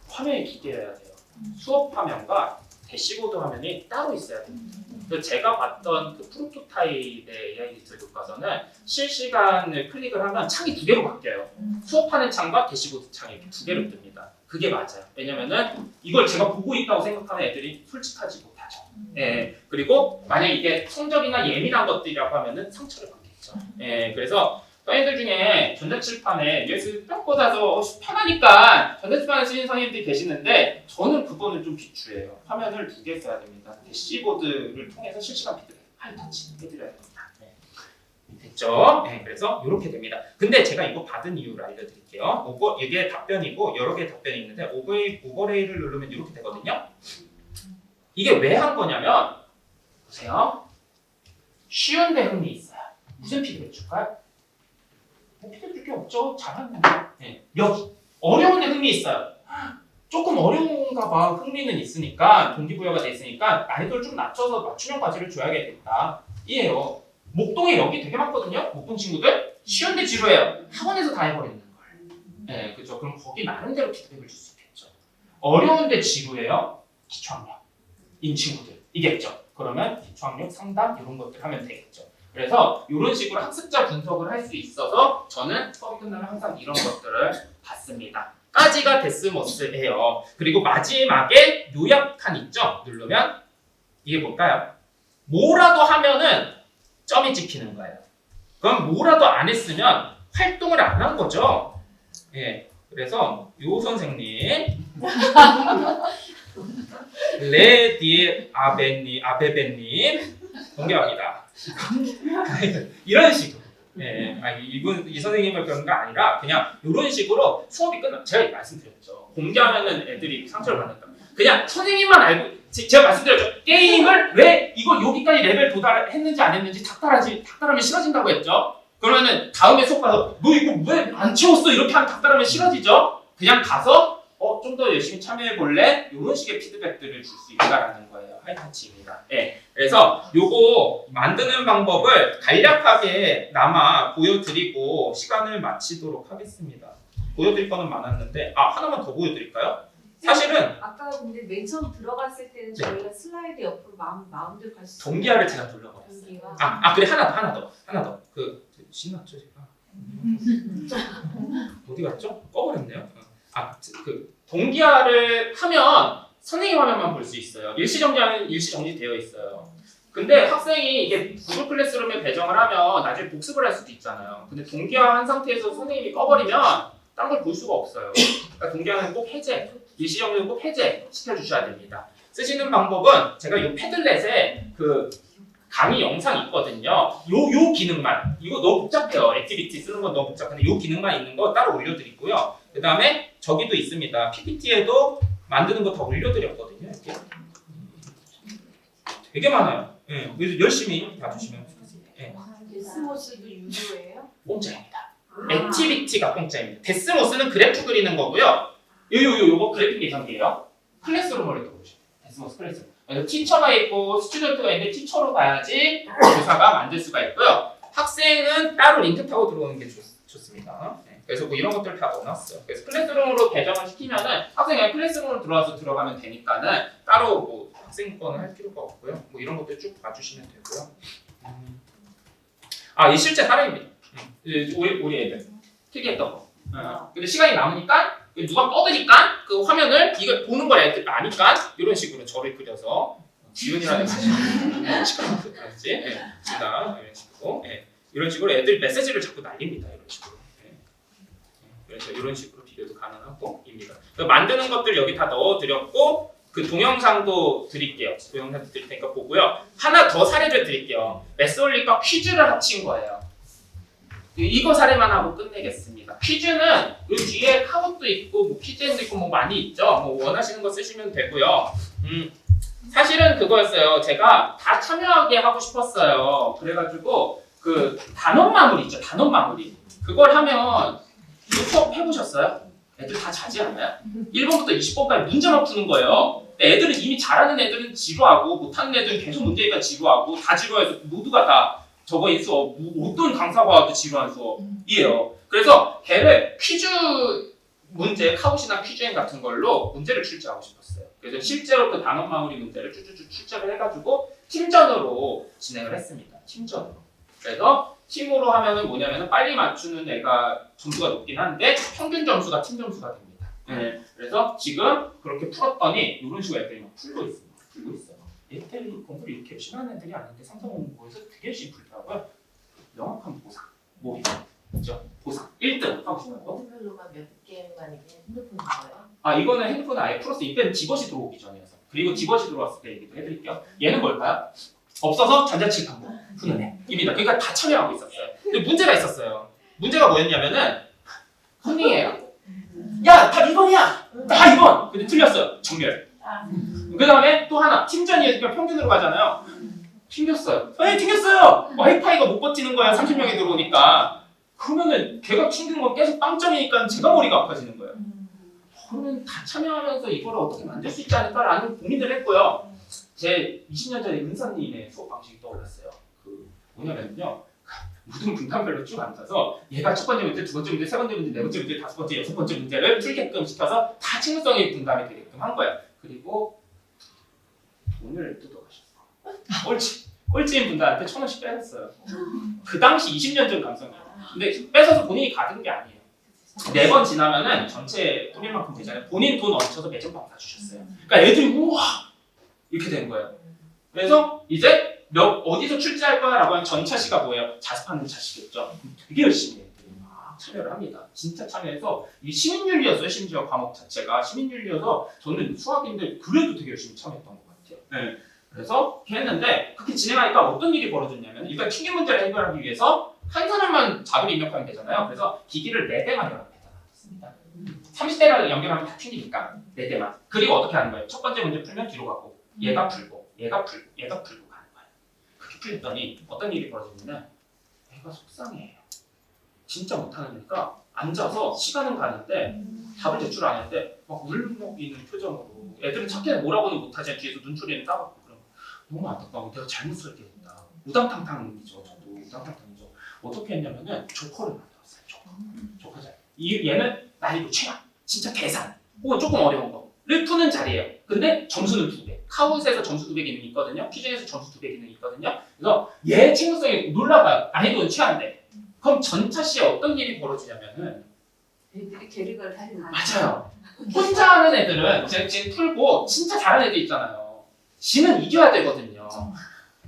화면이 기계여야 돼요. 수업 화면과 대시보드 화면이 따로 있어야 됩니다. 제가 봤던 프로토타입의 AI 디지털 교과서는 실시간을 클릭을 하면 창이 두 개로 바뀌어요. 수업하는 창과 대시보드 창이 이렇게 두 개로 뜹니다. 그게 맞아요. 왜냐면은 이걸 제가 보고 있다고 생각하는 애들이 솔직하지 못하죠. 예. 그리고 만약 이게 성적이나 예민한 것들이라고 하면은 상처를 받겠죠. 예. 그래서 선생님들 중에 전자칠판에 USB 딱 꽂아서 편하니까 전자칠판을 쓰는 선생님들이 계시는데 저는 그거는 좀 비추해요. 화면을 두 개 써야 됩니다. 대시보드를 통해서 실시간 피드백, 하이터치 해드려야 됩니다. 네. 됐죠? 네, 그래서 이렇게 됩니다. 근데 제가 이거 받은 이유를 알려드릴게요. 이게 답변이고 여러 개의 답변이 있는데 오버레이를 누르면 이렇게 되거든요. 이게 왜 한 거냐면 보세요. 쉬운데 흥미 있어요. 무슨 피드백 줄까요? 피드백 줄 게 없죠. 잘하는데. 네. 여기 어려운데 흥미 있어요. 조금 어려운가 봐. 흥미는 있으니까 동기부여가 돼 있으니까 난이도를 좀 낮춰서 맞춤형 과제를 줘야겠다. 이에요. 목동에 여기 되게 많거든요. 목동 친구들 쉬운데 지루해요. 학원에서 다 해버리는 걸. 네, 그렇죠. 그럼 거기 나름대로 피드백을 줄 수 있겠죠. 어려운데 지루해요. 기초학력인 친구들 이겠죠. 그러면 기초학력 상담 이런 것들 하면 되겠죠. 그래서 이런 식으로 학습자 분석을 할 수 있어서 저는 수업이 끝나면 항상 이런 것들을 받습니다. 까지가 데스머스예요. 그리고 마지막에 요약칸 있죠? 누르면 이게 뭘까요? 뭐라도 하면은 점이 찍히는 거예요. 그럼 뭐라도 안 했으면 활동을 안 한 거죠. 예. 그래서 요 선생님 레디에 아베베님 동경합니다. 이런 식으로. 예, 이 선생님을 그런 거 아니라 그냥 이런 식으로 수업이 끝나. 제가 말씀드렸죠. 공개하면은 애들이 상처를 받는다. 그냥 선생님만 알고 제가 말씀드렸죠. 게임을 왜 이거 여기까지 레벨 도달했는지 안 했는지 닥달하면 싫어진다고 했죠. 그러면은 다음에 수업 가서 너 이거 왜 안 채웠어 이렇게 하면 닥달하면 싫어지죠. 그냥 가서 좀 더 열심히 참여해 볼래? 이런 식의 피드백들을 줄 수 있다라는 거예요. 하이타치입니다. 네. 그래서 요거 만드는 방법을 간략하게 나마 보여드리고 시간을 마치도록 하겠습니다. 보여드릴 거는 많았는데 하나만 더 보여드릴까요? 사실은 아까 근데 맨 처음 들어갔을 때는 저희가 슬라이드 옆으로 마음대로 갈 수 있어요. 동기화를 제가 눌러버렸어요. 그래 하나 더. 신났죠 제가. 어디 갔죠? 꺼버렸네요. 동기화를 하면 선생님 화면만 볼 수 있어요. 일시정지하면 일시정지되어 있어요. 근데 학생이 이게 구글 클래스룸에 배정을 하면 나중에 복습을 할 수도 있잖아요. 근데 동기화한 상태에서 선생님이 꺼버리면 딴 걸 볼 수가 없어요. 그러니까 동기화는 꼭 해제, 일시정지는 꼭 해제 시켜주셔야 됩니다. 쓰시는 방법은 제가 이 패들렛에 강의 영상 있거든요. 요 기능만, 이거 너무 복잡해요. 액티비티 쓰는 건 너무 복잡한데 요 기능만 있는 거 따로 올려드리고요. 그 다음에 저기도 있습니다. PPT에도 만드는 거 다 올려드렸거든요. 이렇게 되게 많아요. 그래서 열심히 봐주시면 좋겠습니다. 데스모스도 유료예요? 공짜입니다. 액티비티가 공짜입니다. 데스모스는 그래프 그리는 거고요. 요거 그래픽 예상이에요. 클래스룸을 들어오시죠. 데스모스 클래스룸. 그래서 티처가 있고 스튜던트가 있는데 티처로 가야지 교사가 만들 수가 있고요. 학생은 따로 링크 타고 들어오는 게 좋습니다. 네. 그래서 뭐 이런 것들 다 넣어놨어요. 그래서 클래스룸으로 배정을 시키면은 학생이 그냥 클래스룸으로 들어가면 되니까는 따로 뭐 학생 거는 할 필요가 없고요. 뭐 이런 것들 쭉 봐주시면 되고요. 이 실제 사례입니다. 우리 애들 특이했던 거. 근데 시간이 남으니까 누가 떠드니까 그 화면을 이걸 보는 걸 애들 아니까 이런 식으로 저를 그려서 지훈이라는 시끄러워서 그런지 이런 식으로 이런 식으로 애들 메시지를 자꾸 날립니다. 이런 식으로. 그래서 이런 식으로 비교도 가능하고입니다. 만드는 것들 여기 다 넣어드렸고 그 동영상도 드릴게요. 동영상도 드릴 테니까 보고요. 하나 더 사례를 드릴게요. 매스올릭과 퀴즈를 합친 거예요. 이거 사례만 하고 끝내겠습니다. 퀴즈는 이 뒤에 카운도 있고 뭐 퀴즈도 있고 뭐 많이 있죠. 뭐 원하시는 거 쓰시면 되고요. 사실은 그거였어요. 제가 다 참여하게 하고 싶었어요. 그래가지고 그 단원 마무리 있죠. 단원 마무리. 그걸 하면 이거 수업 해보셨어요? 애들 다 자지 않나요? 1번부터 20번까지 문제만 푸는 거예요. 애들은 이미 잘하는 애들은 지루하고 못하는 애들은 계속 문제니까 지루하고 다 지루해서 모두가 다 저거인 수업, 어떤 강사가 와도 지루한 수업이에요. 그래서 걔를 퀴즈 문제, 카우시나 퀴즈행 같은 걸로 문제를 출제하고 싶었어요. 그래서 실제로 그 단원 마무리 문제를 쭈쭈쭈 출제를 해가지고 팀전으로 진행을 했습니다. 팀전으로. 그래서 팀으로 하면은 뭐냐면은 빨리 맞추는 애가 점수가 높긴 한데 평균 점수가 팀 점수가 됩니다. 그래서 지금 그렇게 풀었더니 이런 식으로 애들이 막 풀고 있어요. 애들이 공부를 이렇게 열심히 하는 애들이 아닌데 삼성공부에서 되게 열심히 풀더라고요. 명확한 보상, 뭐 있죠? 보상 1등 하고 싶어요. 워드별로만 몇 개만 이렇게 핸드폰 거예요? 이거는 핸드폰 아예 풀었어. 이때는 디벗이 들어오기 전이어서. 그리고 디벗이 들어왔을 때 얘기도 해드릴게요. 얘는 뭘까요? 없어서 전자칠판고 푸는 애입니다. 그러니까 다 참여하고 있었어요. 근데 문제가 있었어요. 문제가 뭐였냐면은 컨닝이에요. 야, 다 2번이야. 다 2번. 근데 틀렸어요. 정렬. 그 다음에 또 하나 팀전이니까 평균으로 가잖아요. 튕겼어요. 튕겼어요. 와이파이가 못 버티는 거야. 30명이 들어오니까. 그러면은 걔가 튕기는 건 계속 빵점이니까 제가 머리가 아파지는 거예요. 그러면 다 참여하면서 이거를 어떻게 만들 수 있지 않을까라는 고민을 했고요. 제 20년 전에 은사님의 수업 방식이 떠올랐어요. 그 뭐냐면요. 모든 분담별로 쭉 앉아서 얘가 첫 번째 문제, 두 번째 문제, 세 번째 문제, 네 번째 문제, 다섯 번째, 여섯 번째 문제를 풀게끔 시켜서 다 친구성이 분담이 되게끔 한 거예요. 그리고 돈을 뜯어가셨어요. 꼴찌인 분들한테 1,000원씩 빼놨어요. 그 당시 20년 전 감성이에요. 근데 뺏어서 본인이 가진 게 아니에요. 4번 지나면은 전체 뿌릴 만큼 되잖아요. 본인 돈 얹혀서 매점 방 사주셨어요. 그러니까 애들이 우와 이렇게 된 거예요. 그래서 이제 어디서 출제할 거야 라고 하면 전차시가 뭐예요? 자습하는 차시겠죠. 되게 열심히 애들이 막 참여를 합니다. 진짜 참여해서 이게 시민윤리였어요. 심지어 과목 자체가 시민윤리여서 저는 수학인데 그래도 되게 열심히 참여했던 것 같아요. 네. 그래서 이렇게 했는데 그렇게 진행하니까 어떤 일이 벌어졌냐면 일단 퀴즈 문제를 해결하기 위해서 한 사람만 답을 입력하면 되잖아요. 그래서 기기를 4대만 연결했습니다. 30대를 연결하면 다 튕기니까 4대만. 그리고 어떻게 하는 거예요? 첫 번째 문제 풀면 뒤로 가고 얘가 풀고 얘가 풀고 얘가 풀고 가는 거예요. 그렇게 풀렸더니 어떤 일이 벌어지냐면 애가 속상해요. 진짜 못하는 애가 앉아서 시간은 가는데 답을 제출 안 했는데 막 울먹이는 표정으로 애들은 착해 뭐라고는 못하지만 뒤에서 눈초리는 따갑고 그럼 너무 안타까워. 내가 잘못스럽게 했다. 우당탕탕이죠. 저도 우당탕탕이죠. 어떻게 했냐면은 조커를 만들었어요. 조커. 얘는 난이도 최악. 진짜 계산 혹은 조금 어려운 거를 푸는 자리예요. 근데 점수는 2배. 카우스에서 점수 2배 기능이 있거든요. 퀴즈에서 점수 2배 기능이 있거든요. 그래서 얘 친구성이 놀라봐요. 난이도는 최악인데. 그럼 전차 시에 어떤 일이 벌어지냐면은 애들이 계획을 다시 맞아요. 혼자 하는 애들은 지금 풀고 진짜 잘하는 애들 있잖아요. 지는 이겨야 되거든요.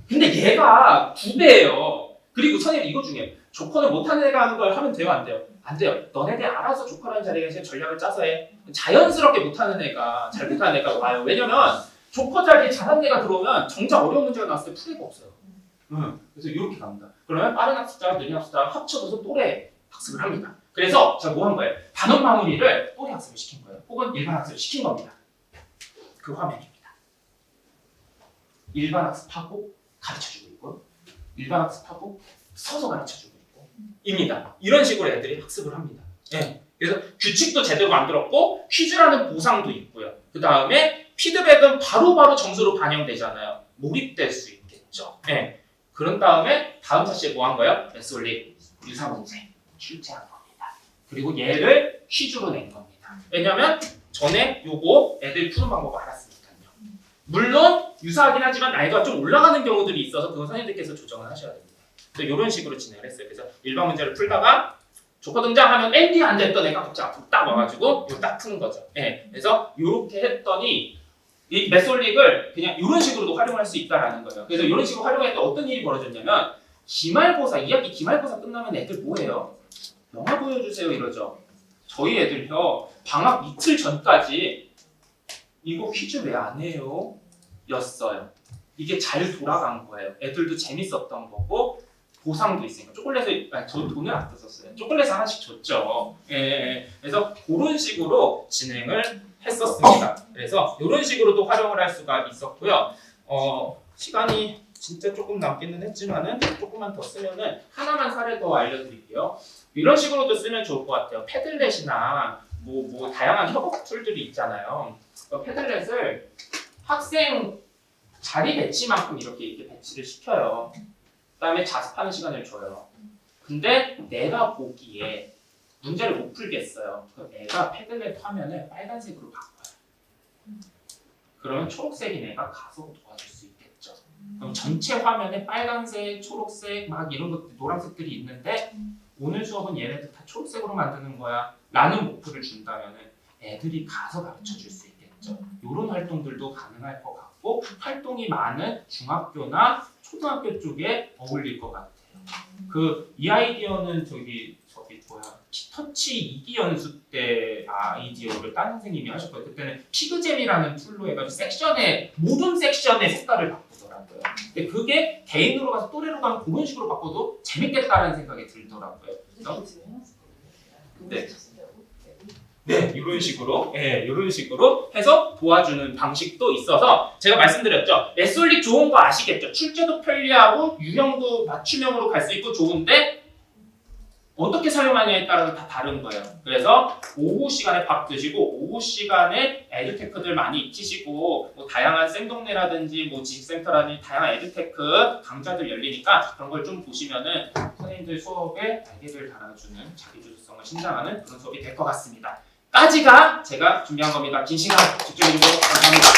근데 얘가 2배예요. 그리고 선생님 이거 중에 조커를 못하는 애가 하는 걸 하면 돼요? 안 돼요? 안 돼요. 너네들 알아서 조커라는 자리에 전략을 짜서 해. 자연스럽게 못하는 애가 잘 못하는 애가 와요. 왜냐면 조커 자리에 잘하는 애가 들어오면 정작 어려운 문제가 나왔을 때 풀이가 없어요. 그래서 이렇게 갑니다. 그러면 빠른 학습자와 느린 학습자가 합쳐져서 또래 학습을 합니다. 그래서 제가 뭐 한 거예요? 단원 마무리를 또래 학습을 시킨 거예요. 혹은 일반 학습을 시킨 겁니다. 그 화면입니다. 일반 학습하고 가르쳐주고 있고요. 일반 학습하고 서서 가르쳐주고 있고 입니다. 이런 식으로 애들이 학습을 합니다. 예. 그래서 규칙도 제대로 만들었고 퀴즈라는 보상도 있고요. 그 다음에 피드백은 바로바로 점수로 반영되잖아요. 몰입될 수 있겠죠. 예. 그런 다음에 다음 차시에 뭐 한 거예요? 매스올릭 유사문제 출제한 겁니다. 그리고 얘를 퀴즈로 낸 겁니다. 왜냐면 전에 요거 애들 푸는 방법 알았으니까요. 물론 유사하긴 하지만 나이가 좀 올라가는 경우들이 있어서 그건 선생님들께서 조정을 하셔야 됩니다. 그래서 이런 식으로 진행을 했어요. 그래서 일반 문제를 풀다가 조커 등장하면 맨 뒤에 앉아있던 애가 갑자기 앞으로 딱 와가지고 이거 딱 푸는 거죠. 예. 그래서 이렇게 했더니 이 매스올릭을 그냥 이런 식으로도 활용할 수 있다라는 거예요. 그래서 이런 식으로 활용할 때 어떤 일이 벌어졌냐면 기말고사, 2학기 기말고사 끝나면 애들 뭐해요? 영화 보여주세요 이러죠. 저희 애들요 방학 이틀 전까지 이거 퀴즈 왜 안 해요? 였어요. 이게 잘 돌아간 거예요. 애들도 재밌었던 거고 보상도 있으니까 초콜릿을 저 돈을 안 썼어요. 초콜릿 하나씩 줬죠. 예. 그래서 그런 식으로 진행을 했었습니다. 그래서 이런 식으로도 활용을 할 수가 있었고요. 시간이 진짜 조금 남기는 했지만은 조금만 더 쓰면은 하나만 사례 더 알려드릴게요. 이런 식으로도 쓰면 좋을 것 같아요. 패들렛이나 뭐 다양한 협업 툴들이 있잖아요. 패들렛을 학생 자리 배치만큼 이렇게 배치를 시켜요. 그다음에 자습하는 시간을 줘요. 근데 내가 보기에 문제를 못 풀겠어요. 그럼 내가 패들렛 화면을 빨간색으로 바꿔요. 그러면 초록색인 애가 가서 도와줄 수 있겠죠. 그럼 전체 화면에 빨간색, 초록색 막 이런 것들 노란색들이 있는데 오늘 수업은 얘네들 다 초록색으로 만드는 거야 라는 목표를 준다면 애들이 가서 가르쳐 줄 수 있겠죠. 이런 활동들도 가능할 것 같고 활동이 많은 중학교나 초등학교 쪽에 어울릴 것 같아요. 이 아이디어는 저기 터치 2기 연수 때 아이디어를 다른 선생님이 하셨거든요. 그때는 피그잼이라는 툴로 해가지고 모든 섹션의 색깔을 바꾸더라고요. 근데 그게 개인으로 가서 또래로 가면 그런 식으로 바꿔도 재밌겠다라는 생각이 들더라고요. 네, 이런 식으로 해서 도와주는 방식도 있어서 제가 말씀드렸죠. 매스올릭 좋은 거 아시겠죠? 출제도 편리하고 유형도 맞춤형으로 갈 수 있고 좋은데 어떻게 사용하냐에 따라서 다 다른 거예요. 그래서 오후 시간에 밥 드시고 오후 시간에 에듀테크들 많이 익히시고 뭐 다양한 쌤동네라든지 뭐 지식센터라든지 다양한 에듀테크 강좌들 열리니까 그런 걸 좀 보시면은 선생님들 수업에 날개를 달아주는 자기주도성을 신장하는 그런 수업이 될 것 같습니다. 까지가 제가 준비한 겁니다. 긴 시간 집중해주셔서 감사합니다.